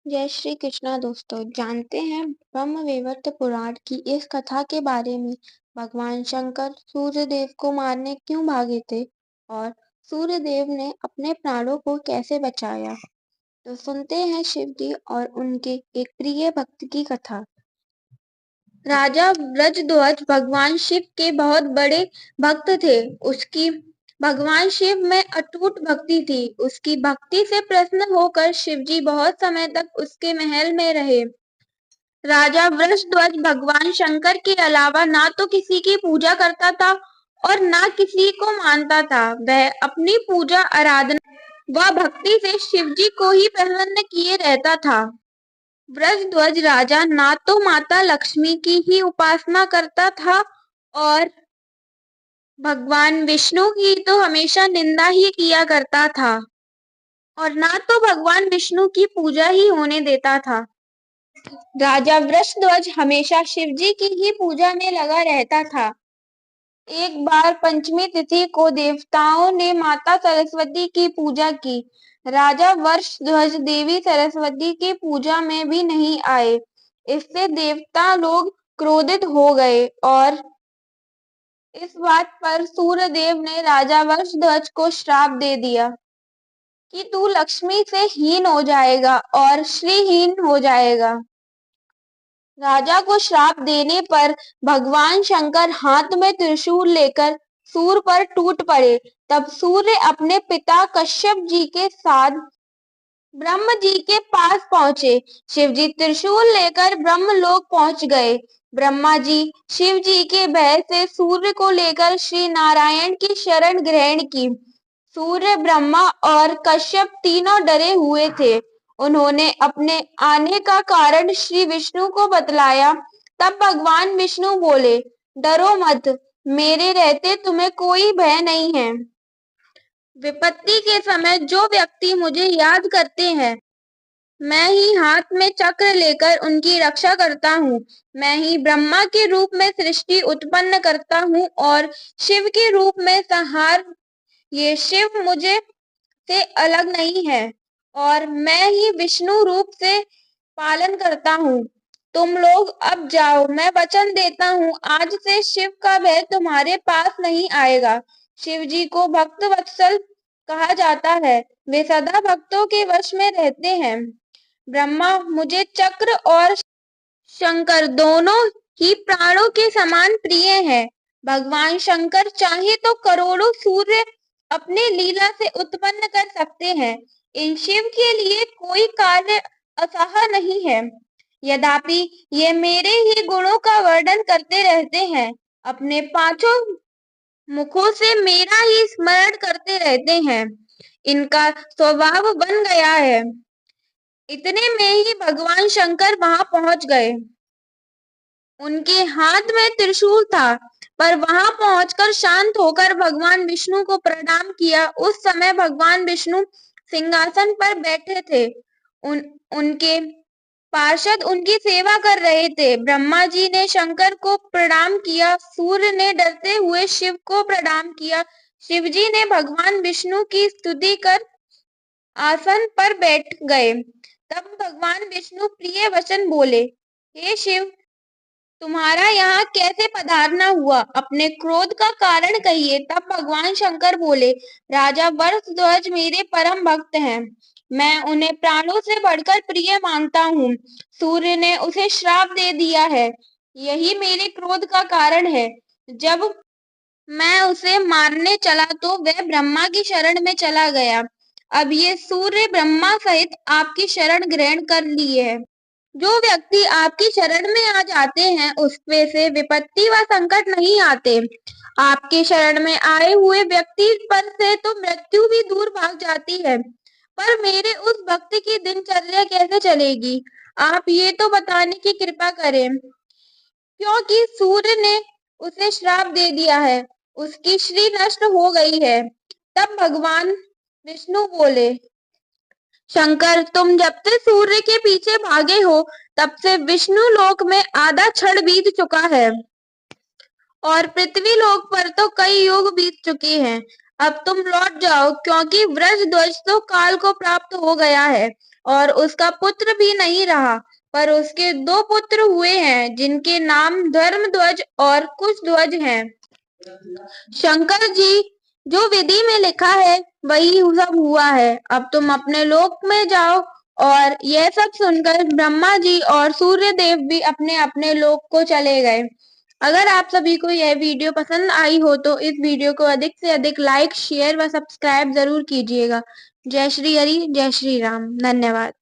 जय श्री कृष्णा दोस्तों। जानते हैं ब्रह्मवैवर्त पुराण की इस कथा के बारे में। भगवान शंकर सूर्यदेव को मारने क्यों भागे थे और सूर्यदेव ने अपने प्राणों को कैसे बचाया। तो सुनते हैं शिव जी और उनके एक प्रिय भक्त की कथा। राजा ब्रजध्वज भगवान शिव के बहुत बड़े भक्त थे। उसकी भगवान शिव में अटूट भक्ति थी। उसकी भक्ति से प्रसन्न होकर शिवजी बहुत समय तक उसके महल में रहे। राजा वृषध्वज भगवान शंकर के अलावा ना तो किसी की पूजा करता था और ना किसी को मानता था। वह अपनी पूजा आराधना व भक्ति से शिवजी को ही प्रसन्न किए रहता था। वृषध्वज राजा ना तो माता लक्ष्मी की ही उपासना करता था और भगवान विष्णु की तो हमेशा निंदा ही किया करता था और ना तो भगवान विष्णु की पूजा ही होने देता था। राजा वृषध्वज हमेशा शिवजी की ही पूजा में लगा रहता था। एक बार पंचमी तिथि को देवताओं ने माता सरस्वती की पूजा की। राजा वृषध्वज देवी सरस्वती की पूजा में भी नहीं आए। इससे देवता लोग क्रोधित हो गए और इस बात पर सूर्यदेव ने राजा वृषध्वज को श्राप दे दिया कि तू लक्ष्मी से हीन हो जाएगा और श्रीहीन हो जाएगा। राजा को श्राप देने पर भगवान शंकर हाथ में त्रिशूल लेकर सूर्य पर टूट पड़े। तब सूर्य अपने पिता कश्यप जी के साथ ब्रह्म जी के पास पहुंचे। शिव जी त्रिशूल लेकर ब्रह्मलोक पहुंच गए। ब्रह्मा जी शिव जी के भय से सूर्य को लेकर श्री नारायण की शरण ग्रहण की। सूर्य, ब्रह्मा और कश्यप तीनों डरे हुए थे। उन्होंने अपने आने का कारण श्री विष्णु को बतलाया। तब भगवान विष्णु बोले, डरो मत, मेरे रहते तुम्हें कोई भय नहीं है। विपत्ति के समय जो व्यक्ति मुझे याद करते हैं, मैं ही हाथ में चक्र लेकर उनकी रक्षा करता हूँ। मैं ही ब्रह्मा के रूप में सृष्टि उत्पन्न करता हूँ और शिव के रूप में संहार। ये शिव मुझे से अलग नहीं है और मैं ही विष्णु रूप से पालन करता हूँ। तुम लोग अब जाओ। मैं वचन देता हूँ, आज से शिव का भय तुम्हारे पास नहीं आएगा। शिव जी को भक्त वत्सल कहा जाता है। वे सदा भक्तों के वश में रहते हैं। ब्रह्मा मुझे चक्र और शंकर दोनों ही प्राणों के समान प्रिय हैं। भगवान शंकर चाहे तो करोड़ों सूर्य अपने लीला से उत्पन्न कर सकते हैं। इन शिव के लिए कोई कार्य असह नहीं है। यद्यपि ये मेरे ही गुणों का वर्णन करते रहते हैं। अपने पांचों मुखों से मेरा ही स्मरण करते रहते हैं। इनका स्वभाव बन गया है। इतने में ही भगवान शंकर वहां पहुंच गए। उनके हाथ में त्रिशूल था, पर वहां पहुंचकर शांत होकर भगवान विष्णु को प्रणाम किया। उस समय भगवान विष्णु सिंहासन पर बैठे थे। उनके पार्षद उनकी सेवा कर रहे थे। ब्रह्मा जी ने शंकर को प्रणाम किया। सूर्य ने डरते हुए शिव को प्रणाम किया। शिव जी ने भगवान विष्णु की स्तुति कर आसन पर बैठ गए। तब भगवान विष्णु प्रिय वचन बोले, हे शिव, तुम्हारा यहाँ कैसे पधारना हुआ? अपने क्रोध का कारण कहिए। तब भगवान शंकर बोले, राजा वृषध्वज मेरे परम भक्त हैं। मैं उन्हें प्राणों से बढ़कर प्रिय मानता हूँ। सूर्य ने उसे श्राप दे दिया है, यही मेरे क्रोध का कारण है। जब मैं उसे मारने चला तो वह ब्रह्मा की शरण में चला गया। अब ये सूर्य ब्रह्मा सहित आपकी शरण ग्रहण कर लिए है। जो व्यक्ति आपकी शरण में आ जाते हैं, उस पे से विपत्ति व संकट नहीं आते। आपकी शरण में आए हुए व्यक्ति पर से तो मृत्यु भी दूर भाग जाती है, पर मेरे उस भक्त की दिनचर्या कैसे चलेगी? आप ये तो बताने की कृपा करें, क्योंकि सूर्य ने उसे श्राप दे दिया है, उसकी श्री नष्ट हो गई है। तब भगवान विष्णु बोले, शंकर, तुम जब से सूर्य के पीछे भागे हो, तब से विष्णु लोक में आधा क्षण बीत चुका है और पृथ्वी लोक पर तो कई युग बीत चुके हैं। अब तुम लौट जाओ, क्योंकि वृषध्वज तो काल को प्राप्त हो गया है। और उसका पुत्र भी नहीं रहा, पर उसके 2 पुत्र हुए हैं, जिनके नाम धर्मध्वज और कुशध्वज हैं। शंकर जी, जो विधि में लिखा है वही सब हुआ है। अब तुम अपने लोक में जाओ। और यह सब सुनकर ब्रह्मा जी और सूर्य देव भी अपने अपने लोक को चले गए। अगर आप सभी को यह वीडियो पसंद आई हो तो इस वीडियो को अधिक से अधिक लाइक, शेयर व सब्सक्राइब जरूर कीजिएगा। जय श्री हरि, जय श्री राम। धन्यवाद।